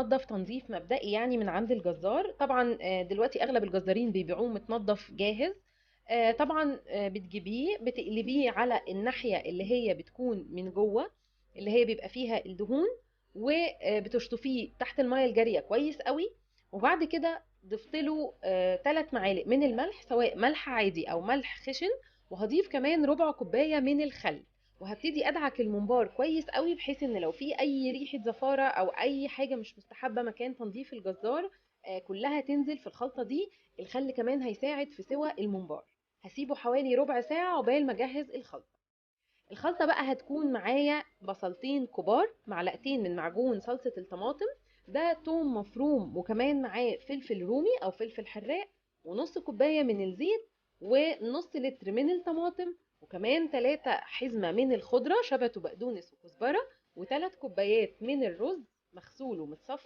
بيتنضف تنظيف مبدئي يعني من عند الجزار. طبعا دلوقتي اغلب الجزارين بيبيعوه متنضف جاهز. طبعا بتجيبيه بتقلبيه على الناحية اللي هي بتكون من جوه، اللي هي بيبقى فيها الدهون، وبتشطفيه تحت المية الجارية كويس قوي. وبعد كده ضفت له 3 معالق من الملح، سواء ملح عادي او ملح خشن. وهضيف كمان ربع كوباية من الخل. وهبتدي ادعك الممبار كويس قوي، بحيث ان لو في اي ريحة زفارة او اي حاجة مش مستحبة مكان تنظيف الجزار كلها تنزل في الخلطة دي. الخل كمان هيساعد في سوى الممبار. هسيبه حوالي ربع ساعة عقبال ما اجهز الخلطة. الخلطة بقى هتكون معايا بصلتين كبار، معلقتين من معجون صلصة الطماطم، ده توم مفروم، وكمان معاه فلفل رومي او فلفل حراق، ونص كوباية من الزيت، ونص لتر من الطماطم، وكمان 3 حزمة من الخضرة شبت وبقدونس وكزبرة، و3 كوبايات من الرز مغسول ومتصفي